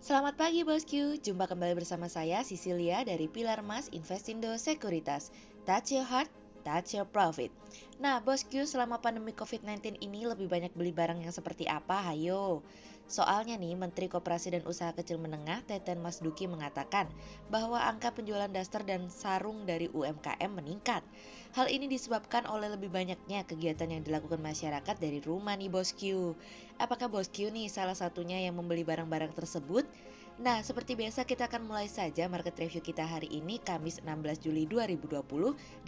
Selamat pagi bosku, jumpa kembali bersama saya Cecilia dari Pilar Mas Investindo Sekuritas. Touch your heart, touch your profit. Nah bosku, selama pandemi COVID-19 ini lebih banyak beli barang yang seperti apa? Hayo. Soalnya nih, Menteri Koperasi dan Usaha Kecil Menengah Teten Mas Duki mengatakan bahwa angka penjualan daster dan sarung dari UMKM meningkat. Hal ini disebabkan oleh lebih banyaknya kegiatan yang dilakukan masyarakat dari rumah nih bosku. Apakah bosku nih salah satunya yang membeli barang-barang tersebut? Nah, seperti biasa kita akan mulai saja market review kita hari ini Kamis 16 Juli 2020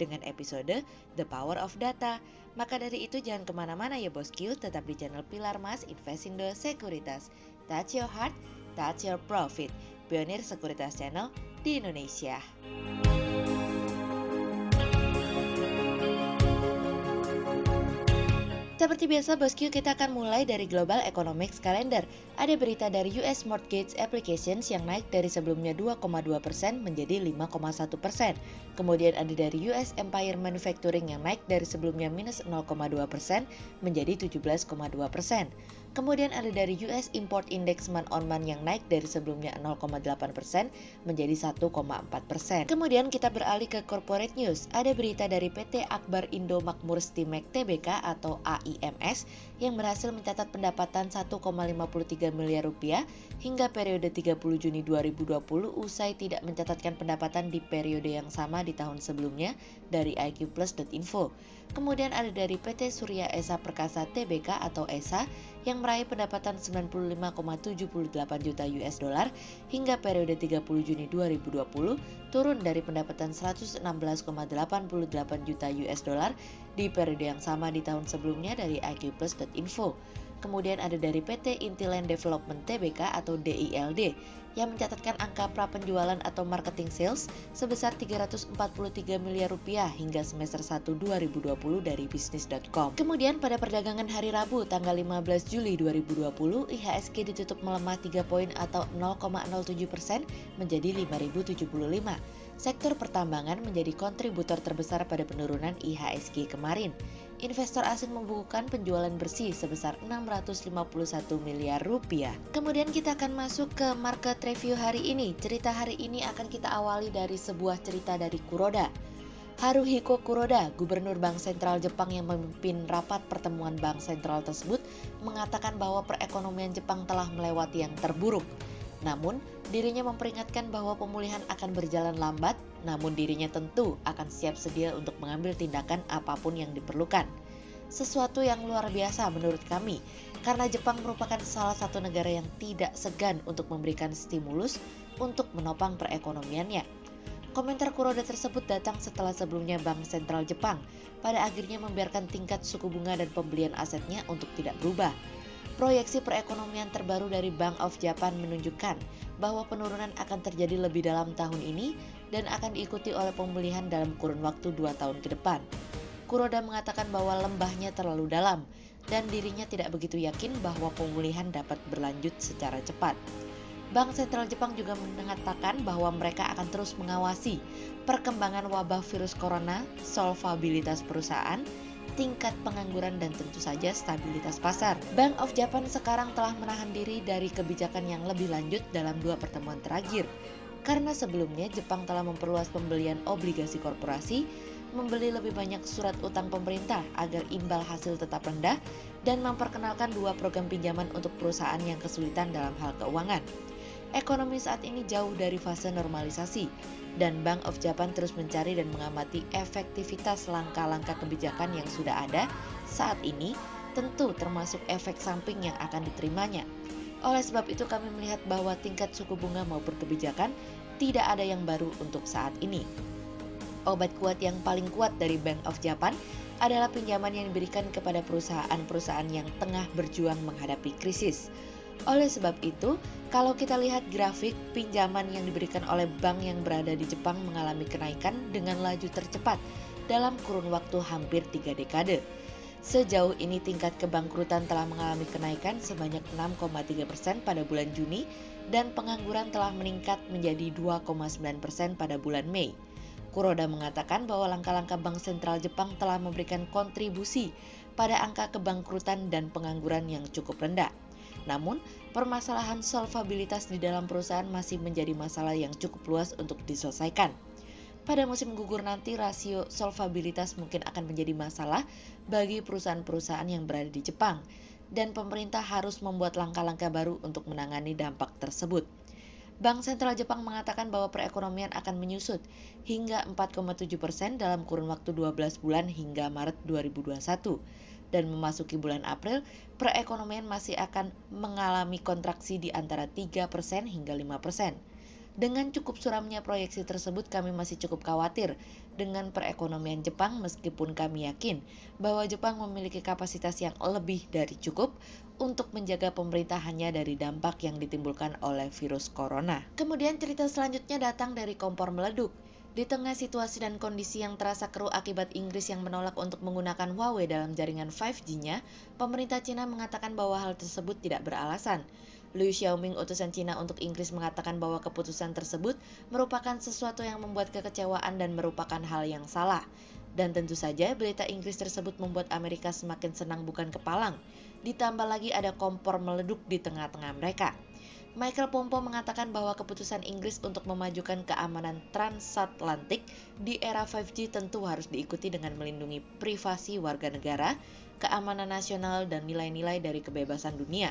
dengan episode The Power of Data. Maka dari itu jangan kemana-mana ya bosku, tetap di channel Pilar Mas Investindo Sekuritas. Touch your heart, touch your profit. Pionir Sekuritas Channel di Indonesia. Seperti biasa bosku, kita akan mulai dari Global Economics Calendar. Ada berita dari US Mortgage Applications yang naik dari sebelumnya 2,2% menjadi 5,1%. Kemudian ada dari US Empire Manufacturing yang naik dari sebelumnya minus 0,2% menjadi 17,2%. Kemudian ada dari US Import Index month on month yang naik dari sebelumnya 0,8% menjadi 1,4%. Kemudian kita beralih ke corporate news. Ada berita dari PT Akbar Indo Makmur Stimek Tbk atau AIMS yang berhasil mencatat pendapatan 1,53 miliar rupiah hingga periode 30 Juni 2020 usai tidak mencatatkan pendapatan di periode yang sama di tahun sebelumnya dari iqplus.info. Kemudian ada dari PT Surya Esa Perkasa Tbk atau ESA yang meraih pendapatan 95,78 juta US dollar hingga periode 30 Juni 2020 turun dari pendapatan 116,88 juta US dollar di periode yang sama di tahun sebelumnya dari iqplus.info. Kemudian ada dari PT Intiland Development Tbk atau DILD yang mencatatkan angka prapenjualan atau marketing sales sebesar 343 miliar rupiah hingga semester 1 2020 dari bisnis.com. Kemudian pada perdagangan hari Rabu tanggal 15 Juli 2020, IHSG ditutup melemah 3 poin atau 0,07% menjadi 5.075. Sektor pertambangan menjadi kontributor terbesar pada penurunan IHSG kemarin. Investor asing membukukan penjualan bersih sebesar 651 miliar rupiah. Kemudian kita akan masuk ke market review hari ini. Cerita hari ini akan kita awali dari sebuah cerita dari Kuroda. Haruhiko Kuroda, Gubernur Bank Sentral Jepang yang memimpin rapat pertemuan Bank Sentral tersebut, mengatakan bahwa perekonomian Jepang telah melewati yang terburuk. Namun, dirinya memperingatkan bahwa pemulihan akan berjalan lambat, namun dirinya tentu akan siap sedia untuk mengambil tindakan apapun yang diperlukan. Sesuatu yang luar biasa menurut kami, karena Jepang merupakan salah satu negara yang tidak segan untuk memberikan stimulus untuk menopang perekonomiannya. Komentar Kuroda tersebut datang setelah sebelumnya Bank Sentral Jepang pada akhirnya membiarkan tingkat suku bunga dan pembelian asetnya untuk tidak berubah. Proyeksi perekonomian terbaru dari Bank of Japan menunjukkan bahwa penurunan akan terjadi lebih dalam tahun ini dan akan diikuti oleh pemulihan dalam kurun waktu 2 tahun ke depan. Kuroda mengatakan bahwa lembahnya terlalu dalam dan dirinya tidak begitu yakin bahwa pemulihan dapat berlanjut secara cepat. Bank Sentral Jepang juga mengatakan bahwa mereka akan terus mengawasi perkembangan wabah virus corona, solvabilitas perusahaan, tingkat pengangguran dan tentu saja stabilitas pasar. Bank of Japan sekarang telah menahan diri dari kebijakan yang lebih lanjut dalam 2 pertemuan terakhir. Karena sebelumnya Jepang telah memperluas pembelian obligasi korporasi, membeli lebih banyak surat utang pemerintah agar imbal hasil tetap rendah, dan memperkenalkan 2 program pinjaman untuk perusahaan yang kesulitan dalam hal keuangan. Ekonomi saat ini jauh dari fase normalisasi, dan Bank of Japan terus mencari dan mengamati efektivitas langkah-langkah kebijakan yang sudah ada saat ini, tentu termasuk efek samping yang akan diterimanya. Oleh sebab itu kami melihat bahwa tingkat suku bunga maupun kebijakan tidak ada yang baru untuk saat ini. Obat kuat yang paling kuat dari Bank of Japan adalah pinjaman yang diberikan kepada perusahaan-perusahaan yang tengah berjuang menghadapi krisis. Oleh sebab itu, kalau kita lihat grafik, pinjaman yang diberikan oleh bank yang berada di Jepang mengalami kenaikan dengan laju tercepat dalam kurun waktu hampir 3 dekade. Sejauh ini tingkat kebangkrutan telah mengalami kenaikan sebanyak 6,3% pada bulan Juni dan pengangguran telah meningkat menjadi 2,9% pada bulan Mei. Kuroda mengatakan bahwa langkah-langkah Bank Sentral Jepang telah memberikan kontribusi pada angka kebangkrutan dan pengangguran yang cukup rendah. Namun, permasalahan solvabilitas di dalam perusahaan masih menjadi masalah yang cukup luas untuk diselesaikan. Pada musim gugur nanti, rasio solvabilitas mungkin akan menjadi masalah bagi perusahaan-perusahaan yang berada di Jepang, dan pemerintah harus membuat langkah-langkah baru untuk menangani dampak tersebut. Bank Sentral Jepang mengatakan bahwa perekonomian akan menyusut hingga 4,7% dalam kurun waktu 12 bulan hingga Maret 2021. Dan memasuki bulan April, perekonomian masih akan mengalami kontraksi di antara 3% hingga 5%. Dengan cukup suramnya proyeksi tersebut, kami masih cukup khawatir dengan perekonomian Jepang meskipun kami yakin bahwa Jepang memiliki kapasitas yang lebih dari cukup untuk menjaga pemerintahannya dari dampak yang ditimbulkan oleh virus corona. Kemudian cerita selanjutnya datang dari kompor meleduk. Di tengah situasi dan kondisi yang terasa keruh akibat Inggris yang menolak untuk menggunakan Huawei dalam jaringan 5G-nya, pemerintah Cina mengatakan bahwa hal tersebut tidak beralasan. Liu Xiaoming, utusan Cina untuk Inggris, mengatakan bahwa keputusan tersebut merupakan sesuatu yang membuat kekecewaan dan merupakan hal yang salah. Dan tentu saja berita Inggris tersebut membuat Amerika semakin senang bukan kepalang. Ditambah lagi ada kompor meleduk di tengah-tengah mereka. Michael Pompo mengatakan bahwa keputusan Inggris untuk memajukan keamanan transatlantik di era 5G tentu harus diikuti dengan melindungi privasi warga negara, keamanan nasional, dan nilai-nilai dari kebebasan dunia.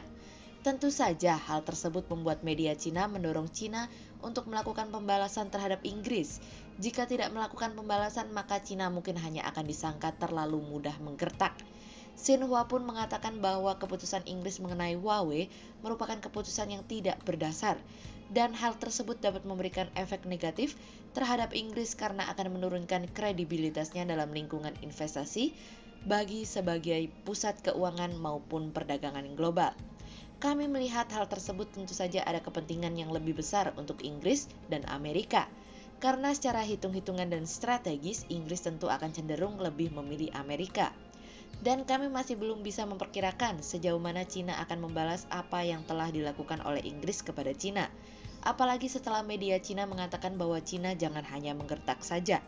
Tentu saja hal tersebut membuat media Cina mendorong Cina untuk melakukan pembalasan terhadap Inggris. Jika tidak melakukan pembalasan, maka Cina mungkin hanya akan disangka terlalu mudah menggertak. Xinhua pun mengatakan bahwa keputusan Inggris mengenai Huawei merupakan keputusan yang tidak berdasar, dan hal tersebut dapat memberikan efek negatif terhadap Inggris karena akan menurunkan kredibilitasnya dalam lingkungan investasi bagi sebagai pusat keuangan maupun perdagangan global. Kami melihat hal tersebut tentu saja ada kepentingan yang lebih besar untuk Inggris dan Amerika. Karena secara hitung-hitungan dan strategis, Inggris tentu akan cenderung lebih memilih Amerika. Dan kami masih belum bisa memperkirakan sejauh mana Cina akan membalas apa yang telah dilakukan oleh Inggris kepada Cina. Apalagi setelah media Cina mengatakan bahwa Cina jangan hanya menggertak saja.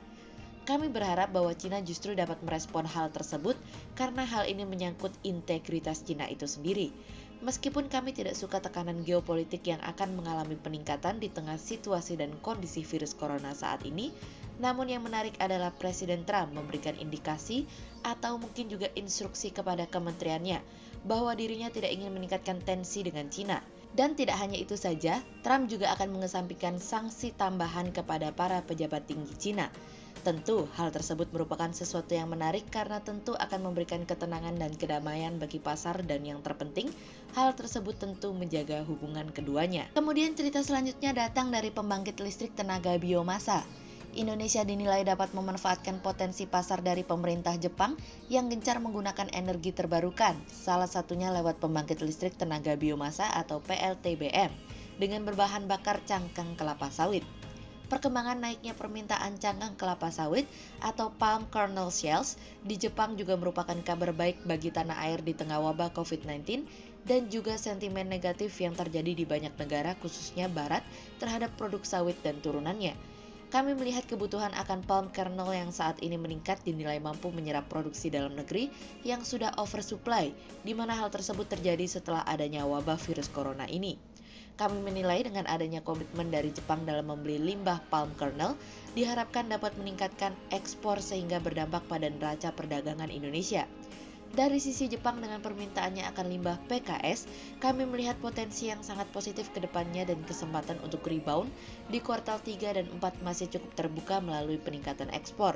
Kami berharap bahwa Cina justru dapat merespon hal tersebut karena hal ini menyangkut integritas Cina itu sendiri. Meskipun kami tidak suka tekanan geopolitik yang akan mengalami peningkatan di tengah situasi dan kondisi virus corona saat ini, namun yang menarik adalah Presiden Trump memberikan indikasi atau mungkin juga instruksi kepada kementeriannya bahwa dirinya tidak ingin meningkatkan tensi dengan Cina. Dan tidak hanya itu saja, Trump juga akan mengesampingkan sanksi tambahan kepada para pejabat tinggi Cina. Tentu hal tersebut merupakan sesuatu yang menarik karena tentu akan memberikan ketenangan dan kedamaian bagi pasar, dan yang terpenting, hal tersebut tentu menjaga hubungan keduanya. Kemudian cerita selanjutnya datang dari pembangkit listrik tenaga biomasa. Indonesia dinilai dapat memanfaatkan potensi pasar dari pemerintah Jepang yang gencar menggunakan energi terbarukan, salah satunya lewat pembangkit listrik tenaga biomasa atau PLTBM, dengan berbahan bakar cangkang kelapa sawit. Perkembangan naiknya permintaan cangkang kelapa sawit atau palm kernel shells di Jepang juga merupakan kabar baik bagi tanah air di tengah wabah COVID-19 dan juga sentimen negatif yang terjadi di banyak negara, khususnya Barat, terhadap produk sawit dan turunannya. Kami melihat kebutuhan akan palm kernel yang saat ini meningkat dinilai mampu menyerap produksi dalam negeri yang sudah oversupply, di mana hal tersebut terjadi setelah adanya wabah virus corona ini. Kami menilai dengan adanya komitmen dari Jepang dalam membeli limbah palm kernel, diharapkan dapat meningkatkan ekspor sehingga berdampak pada neraca perdagangan Indonesia. Dari sisi Jepang dengan permintaannya akan limbah PKS, kami melihat potensi yang sangat positif ke depannya dan kesempatan untuk rebound di kuartal 3 dan 4 masih cukup terbuka melalui peningkatan ekspor.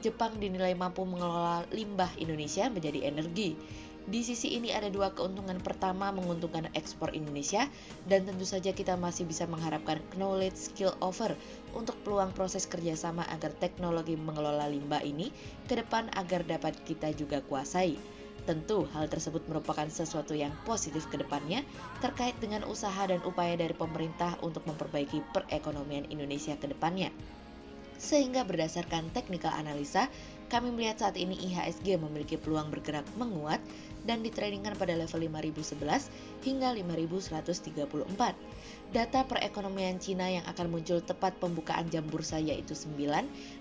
Jepang dinilai mampu mengelola limbah Indonesia menjadi energi. Di sisi ini ada dua keuntungan. Pertama, menguntungkan ekspor Indonesia, dan tentu saja kita masih bisa mengharapkan knowledge skill over untuk peluang proses kerjasama agar teknologi mengelola limbah ini ke depan agar dapat kita juga kuasai. Tentu hal tersebut merupakan sesuatu yang positif ke depannya terkait dengan usaha dan upaya dari pemerintah untuk memperbaiki perekonomian Indonesia ke depannya. Sehingga berdasarkan technical analisa, kami melihat saat ini IHSG memiliki peluang bergerak menguat dan ditradingkan pada level 5011 hingga 5134. Data perekonomian Cina yang akan muncul tepat pembukaan jam bursa yaitu 9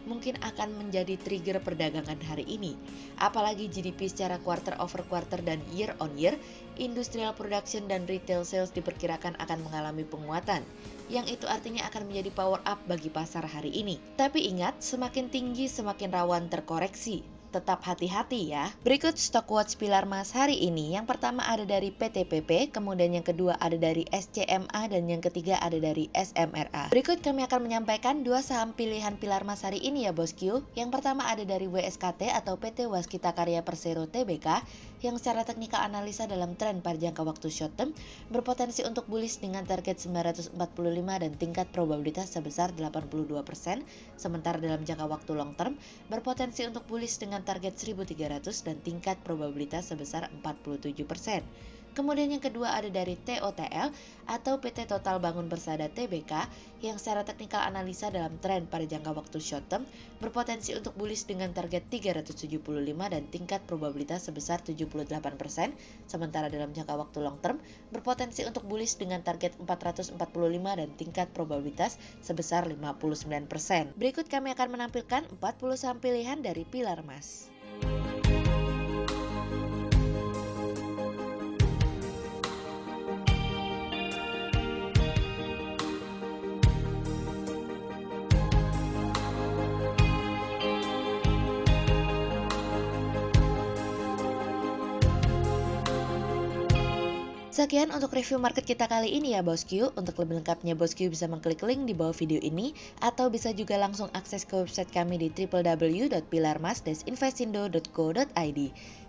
mungkin akan menjadi trigger perdagangan hari ini. Apalagi GDP secara quarter over quarter dan year on year, industrial production dan retail sales diperkirakan akan mengalami penguatan, yang itu artinya akan menjadi power up bagi pasar hari ini. Tapi ingat, semakin tinggi semakin rawan terkoreksi. Tetap hati-hati ya. Berikut Stock Watch pilar emas hari ini. Yang pertama ada dari PTPP, kemudian yang kedua ada dari SCMA, dan yang ketiga ada dari SMRA. Berikut kami akan menyampaikan dua saham pilihan pilar emas hari ini ya bosku. Yang pertama ada dari WSKT atau PT Waskita Karya Persero Tbk, yang secara teknikal analisa dalam tren pada jangka waktu short term berpotensi untuk bullish dengan target 945 dan tingkat probabilitas sebesar 82%, sementara dalam jangka waktu long term berpotensi untuk bullish dengan target 1300 dan tingkat probabilitas sebesar 47%. Kemudian yang kedua ada dari TOTL atau PT Total Bangun Persada Tbk, yang secara teknikal analisa dalam tren pada jangka waktu short term berpotensi untuk bullish dengan target 375 dan tingkat probabilitas sebesar 78%, sementara dalam jangka waktu long term berpotensi untuk bullish dengan target 445 dan tingkat probabilitas sebesar 59%. Berikut kami akan menampilkan 40 saham pilihan dari pilar emas. Sekian untuk review market kita kali ini ya bosku. Untuk lebih lengkapnya bosku bisa mengklik link di bawah video ini, atau bisa juga langsung akses ke website kami di www.pilarmas-investindo.co.id.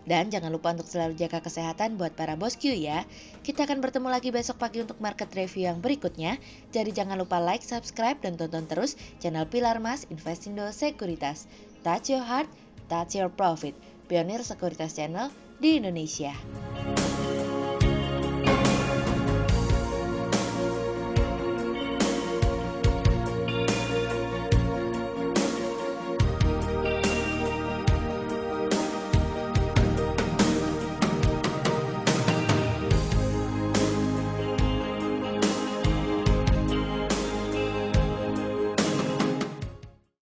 Dan jangan lupa untuk selalu jaga kesehatan buat para bosku ya. Kita akan bertemu lagi besok pagi untuk market review yang berikutnya. Jadi jangan lupa like, subscribe, dan tonton terus channel Pilar Mas Investindo Sekuritas. Touch your heart, touch your profit. Pionir Sekuritas Channel di Indonesia.